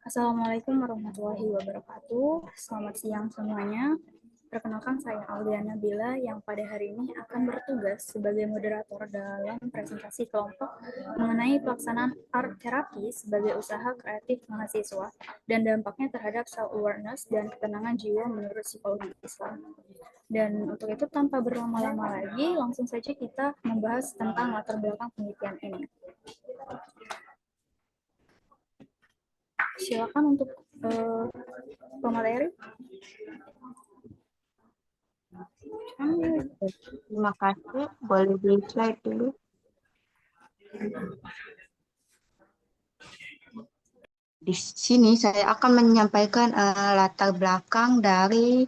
Assalamualaikum warahmatullahi wabarakatuh. Selamat siang semuanya. Perkenalkan saya Auliana Bila yang pada hari ini akan bertugas sebagai moderator dalam presentasi kelompok mengenai pelaksanaan art therapy sebagai usaha kreatif mahasiswa dan dampaknya terhadap self-awareness dan ketenangan jiwa menurut psikologi Islam. Dan untuk itu tanpa berlama-lama lagi, langsung saja kita membahas tentang latar belakang penelitian ini. Silakan untuk pemateri. Terima kasih. Boleh di slide dulu. Di sini saya akan menyampaikan latar belakang dari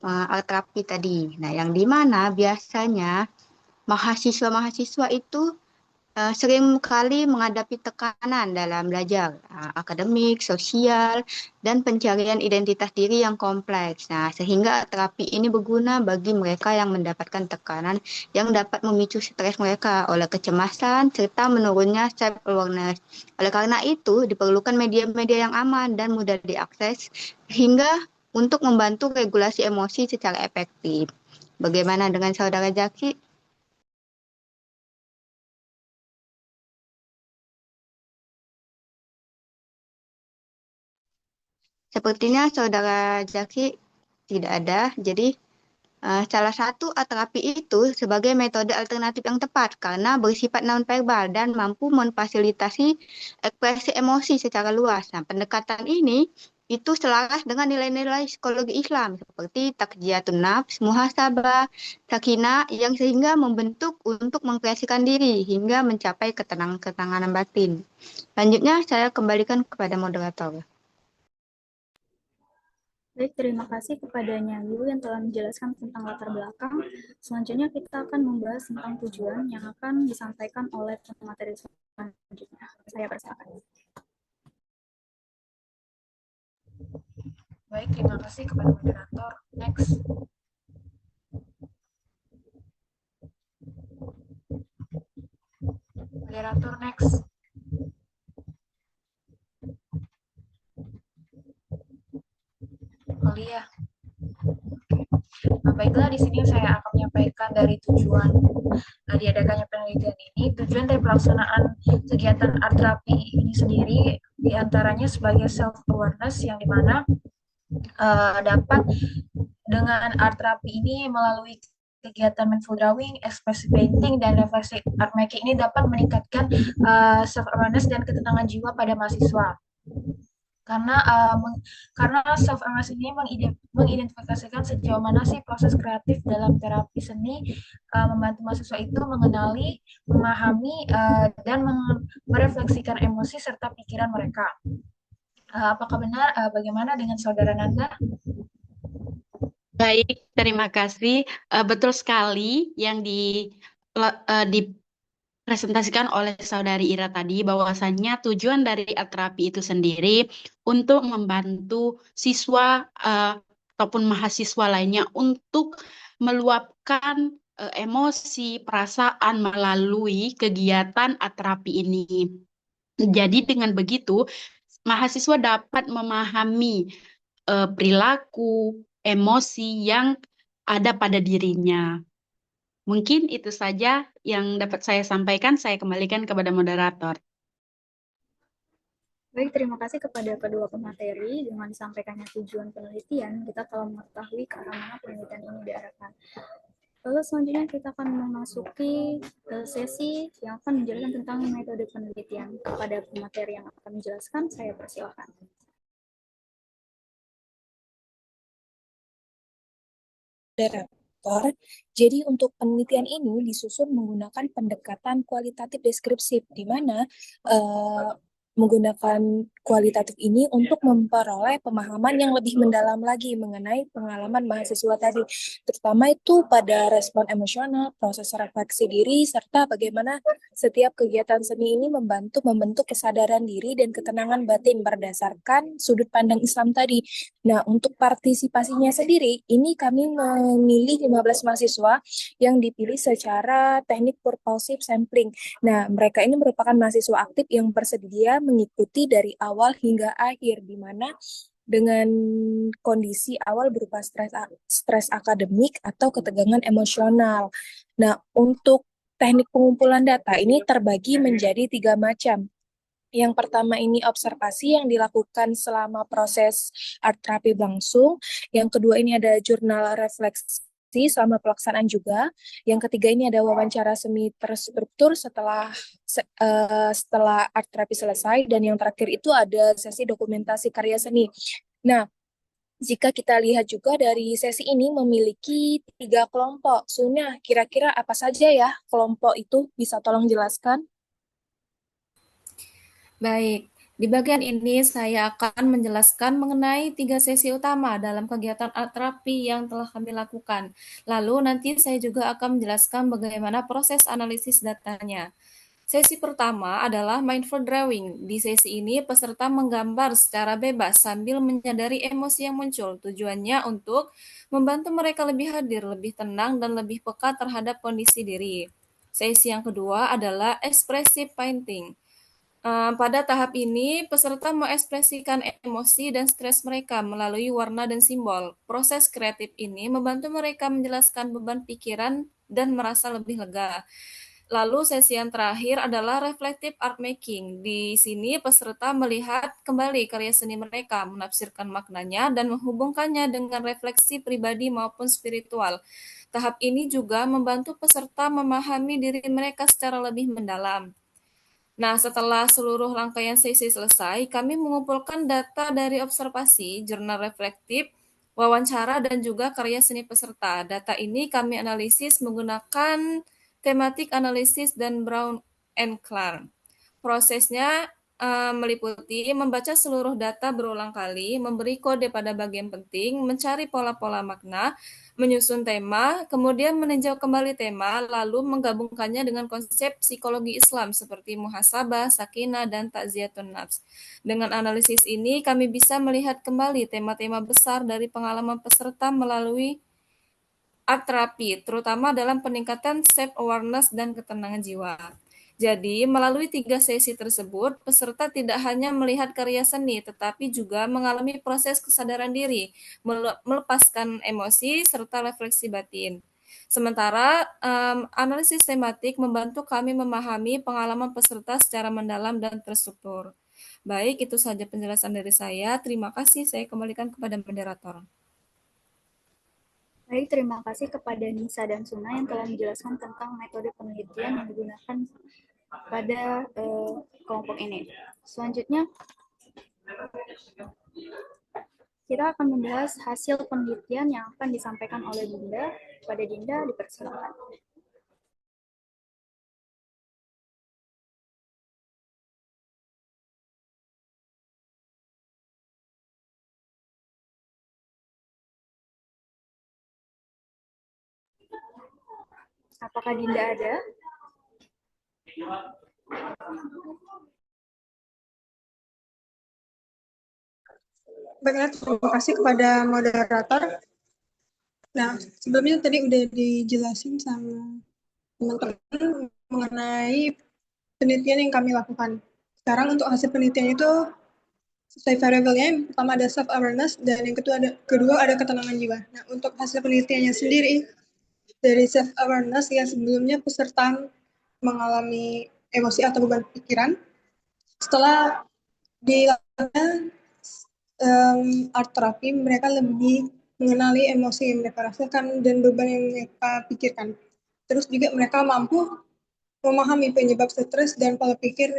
art terapi tadi. Nah, yang di mana biasanya mahasiswa-mahasiswa itu sering kali menghadapi tekanan dalam belajar, akademik, sosial, dan pencarian identitas diri yang kompleks. Nah, sehingga terapi ini berguna bagi mereka yang mendapatkan tekanan yang dapat memicu stres mereka oleh kecemasan serta menurunnya self-awareness. Oleh karena itu, diperlukan media-media yang aman dan mudah diakses sehingga untuk membantu regulasi emosi secara efektif. Bagaimana dengan Saudara Jaki? Sepertinya Saudara Jaki tidak ada, jadi salah satu terapi itu sebagai metode alternatif yang tepat karena bersifat non-verbal dan mampu memfasilitasi ekspresi emosi secara luas. Nah, pendekatan ini itu selaras dengan nilai-nilai psikologi Islam seperti takjiyatun nafs, muhasabah, sakinah yang sehingga membentuk untuk mengkreasikan diri hingga mencapai ketenangan batin. Lanjutnya saya kembalikan kepada moderator. Baik, terima kasih kepada Nyayu yang telah menjelaskan tentang latar belakang. Selanjutnya kita akan membahas tentang tujuan yang akan disampaikan oleh pemateri selanjutnya. Saya persilakan. Baik, terima kasih kepada moderator. Next. Moderator, next. Aulia. Nah, baiklah, di sini saya akan menyampaikan dari tujuan diadakannya penelitian ini. Tujuan dari pelaksanaan kegiatan art terapi ini sendiri diantaranya sebagai self awareness yang dimana dapat dengan art terapi ini melalui kegiatan mindful drawing, expressive painting, dan refleksi art making ini dapat meningkatkan self awareness dan ketenangan jiwa pada mahasiswa. Karena self awareness ini mengidentifikasikan sejauh mana sih proses kreatif dalam terapi seni membantu mahasiswa itu mengenali, memahami, dan merefleksikan emosi serta pikiran mereka. Apakah benar? Bagaimana dengan Saudara Nanda? Baik, terima kasih. Betul sekali yang dipresentasikan oleh Saudari Ira tadi, bahwasannya tujuan dari art terapi itu sendiri untuk membantu siswa ataupun mahasiswa lainnya untuk meluapkan emosi, perasaan melalui kegiatan art terapi ini. Jadi dengan begitu, mahasiswa dapat memahami perilaku, emosi yang ada pada dirinya. Mungkin itu saja yang dapat saya sampaikan. Saya kembalikan kepada moderator. Baik, terima kasih kepada kedua pemateri. Dengan disampaikannya tujuan penelitian, kita telah mengetahui ke arah mana penelitian ini diarahkan. Lalu selanjutnya kita akan memasuki sesi yang akan menjelaskan tentang metode penelitian. Kepada pemateri yang akan menjelaskan, saya persilakan. Moderator. Jadi untuk penelitian ini disusun menggunakan pendekatan kualitatif deskripsif, di mana menggunakan kualitatif ini untuk memperoleh pemahaman yang lebih mendalam lagi mengenai pengalaman mahasiswa tadi, terutama itu pada respon emosional, proses refleksi diri, serta bagaimana setiap kegiatan seni ini membantu membentuk kesadaran diri dan ketenangan batin berdasarkan sudut pandang Islam tadi. Nah, untuk partisipasinya sendiri, ini kami memilih 15 mahasiswa yang dipilih secara teknik purposive sampling. Nah, mereka ini merupakan mahasiswa aktif yang bersedia mengikuti dari awal hingga akhir, di mana dengan kondisi awal berupa stres akademik atau ketegangan emosional. Nah, untuk teknik pengumpulan data ini terbagi menjadi 3 macam. Yang pertama ini observasi yang dilakukan selama proses art therapy berlangsung. Yang kedua ini ada jurnal refleksi selama pelaksanaan juga. Yang ketiga ini ada wawancara semi terstruktur setelah art therapy selesai. Dan yang terakhir itu ada sesi dokumentasi karya seni. Nah, jika kita lihat juga dari sesi ini memiliki 3 kelompok. Sunya, kira-kira apa saja ya kelompok itu? Bisa tolong jelaskan? Baik, di bagian ini saya akan menjelaskan mengenai 3 sesi utama dalam kegiatan art therapy yang telah kami lakukan. Lalu nanti saya juga akan menjelaskan bagaimana proses analisis datanya. Sesi pertama adalah mindful drawing. Di sesi ini peserta menggambar secara bebas sambil menyadari emosi yang muncul. Tujuannya untuk membantu mereka lebih hadir, lebih tenang, dan lebih peka terhadap kondisi diri. Sesi yang kedua adalah expressive painting. Pada tahap ini, peserta mengekspresikan emosi dan stres mereka melalui warna dan simbol. Proses kreatif ini membantu mereka menjelaskan beban pikiran dan merasa lebih lega. Lalu sesi yang terakhir adalah reflective art making. Di sini peserta melihat kembali karya seni mereka, menafsirkan maknanya, dan menghubungkannya dengan refleksi pribadi maupun spiritual. Tahap ini juga membantu peserta memahami diri mereka secara lebih mendalam. Nah, setelah seluruh rangkaian sesi selesai, kami mengumpulkan data dari observasi, jurnal reflektif, wawancara, dan juga karya seni peserta. Data ini kami analisis menggunakan tematik analisis dan Brown and Clark. Prosesnya meliputi membaca seluruh data berulang kali, memberi kode pada bagian penting, mencari pola-pola makna, menyusun tema, kemudian meninjau kembali tema, lalu menggabungkannya dengan konsep psikologi Islam seperti muhasabah, sakinah, dan takziyatun nafs. Dengan analisis ini, kami bisa melihat kembali tema-tema besar dari pengalaman peserta melalui art therapy, terutama dalam peningkatan self-awareness dan ketenangan jiwa. Jadi, melalui 3 sesi tersebut, peserta tidak hanya melihat karya seni, tetapi juga mengalami proses kesadaran diri, melepaskan emosi, serta refleksi batin. Sementara, analisis tematik membantu kami memahami pengalaman peserta secara mendalam dan terstruktur. Baik, itu saja penjelasan dari saya. Terima kasih, saya kembalikan kepada moderator. Baik, terima kasih kepada Nisa dan Suna yang telah menjelaskan tentang metode penelitian yang digunakan pada kelompok ini. Selanjutnya, kita akan membahas hasil penelitian yang akan disampaikan oleh Dinda. Pada Dinda, dipersilakan. Apakah Dinda ada? Baiklah, terima kasih kepada moderator. Nah, sebelumnya tadi udah dijelasin sama teman-teman mengenai penelitian yang kami lakukan. Sekarang untuk hasil penelitian itu sesuai variabelnya, yang pertama ada self-awareness, dan yang kedua ada ketenangan jiwa. Nah, untuk hasil penelitiannya sendiri, dari self-awareness yang sebelumnya peserta mengalami emosi atau beban pikiran, setelah dilakukan art therapy, mereka lebih mengenali emosi yang mereka rasakan dan beban yang mereka pikirkan. Terus juga mereka mampu memahami penyebab stres dan pola pikir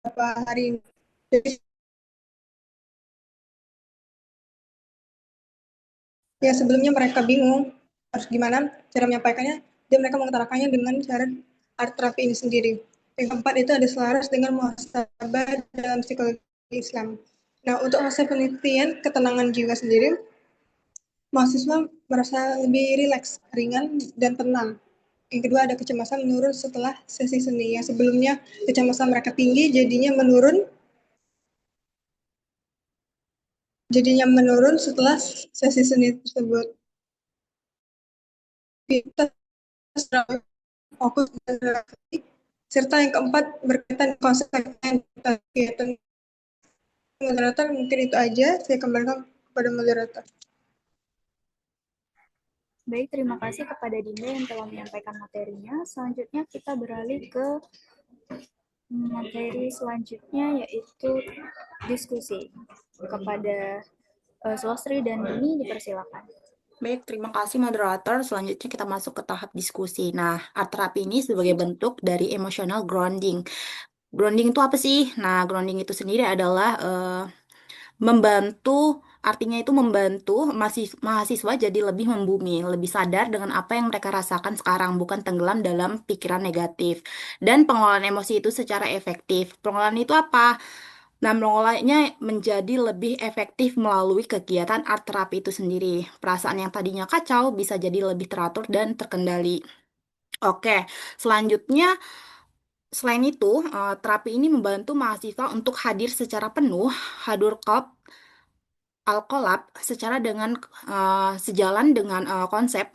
beberapa hari ini. Jadi, ya sebelumnya mereka bingung harus gimana cara menyampaikannya, dan mereka mengutarakannya dengan cara art therapy ini sendiri. Yang keempat itu ada selaras dengan muhasabah dalam psikologi Islam. Nah, untuk hasil penelitian ketenangan jiwa sendiri, mahasiswa merasa lebih rileks, ringan, dan tenang. Yang kedua ada kecemasan menurun setelah sesi seni. Yang sebelumnya kecemasan mereka tinggi, jadinya menurun jadinya menurun setelah sesi seni tersebut. Kita fokus pada refleksi, serta yang keempat berkaitan konsekuensi kegiatan moderator. Mungkin itu aja, saya kembalikan kepada moderator. Baik, terima kasih kepada Dinda yang telah menyampaikan materinya. Selanjutnya kita beralih ke materi selanjutnya, yaitu diskusi. Kepada Sulastri dan Dini, dipersilakan. Baik, terima kasih moderator. Selanjutnya kita masuk ke tahap diskusi. Nah, art terapi ini sebagai bentuk dari emotional grounding. Grounding itu apa sih? Nah, grounding itu sendiri adalah membantu, artinya itu membantu mahasiswa jadi lebih membumi, lebih sadar dengan apa yang mereka rasakan sekarang, bukan tenggelam dalam pikiran negatif. Dan pengelolaan emosi itu secara efektif. Pengelolaan itu apa? Nah, mengelolanya menjadi lebih efektif melalui kegiatan art terapi itu sendiri. Perasaan yang tadinya kacau bisa jadi lebih teratur dan terkendali. Oke, selanjutnya, selain itu, terapi ini membantu mahasiswa untuk hadir secara penuh, hadur kolab, al-kolab, sejalan dengan konsep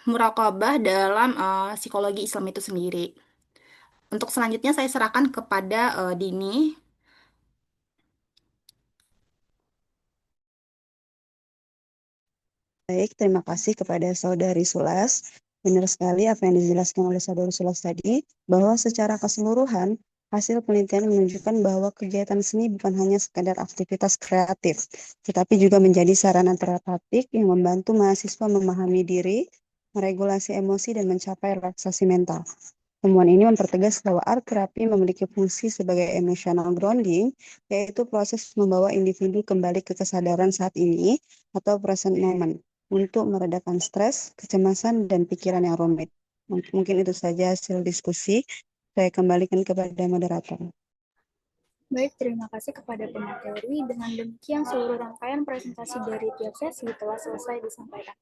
muraqabah dalam psikologi Islam itu sendiri. Untuk selanjutnya saya serahkan kepada Dini. Baik, terima kasih kepada Saudari Sulas. Benar sekali apa yang dijelaskan oleh Saudari Sulas tadi, bahwa secara keseluruhan, hasil penelitian menunjukkan bahwa kegiatan seni bukan hanya sekadar aktivitas kreatif, tetapi juga menjadi sarana terapeutik yang membantu mahasiswa memahami diri, meregulasi emosi, dan mencapai relaksasi mental. Temuan ini mempertegas bahwa art terapi memiliki fungsi sebagai emotional grounding, yaitu proses membawa individu kembali ke kesadaran saat ini atau present moment, untuk meredakan stres, kecemasan, dan pikiran yang rumit. Mungkin itu saja hasil diskusi. Saya kembalikan kepada moderator. Baik, terima kasih kepada pemateri. Dengan demikian, seluruh rangkaian presentasi dari tiap sesi telah selesai disampaikan.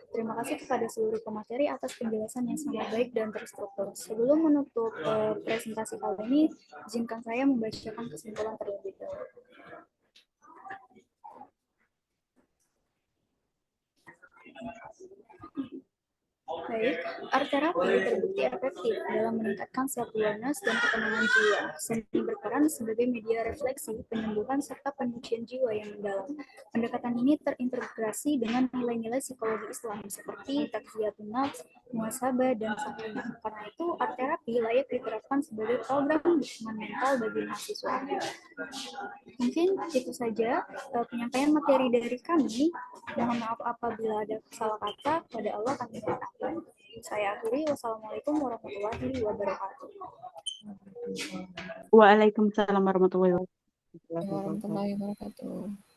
Terima kasih kepada seluruh pemateri atas penjelasan yang sangat baik dan terstruktur. Sebelum menutup presentasi kali ini, izinkan saya membacakan kesimpulan terlebih dahulu. Baik, art terapi terbukti efektif dalam meningkatkan self-awareness dan ketenangan jiwa. Seni berperan sebagai media refleksi, penyembuhan, serta penyucian jiwa yang mendalam. Pendekatan ini terintegrasi dengan nilai-nilai psikologi Islam seperti tazkiyatun nafs, muhasabah, dan sakinah. Karena itu, art terapi layak diterapkan sebagai program dukungan mental bagi mahasiswa. Mungkin itu saja penyampaian materi dari kami. Mohon maaf apabila ada salah kata. Pada Allah kami mohon. Saya akhiri. Wassalamualaikum warahmatullahi wabarakatuh. Waalaikumsalam warahmatullahi wabarakatuh. Warahmatullahi wabarakatuh.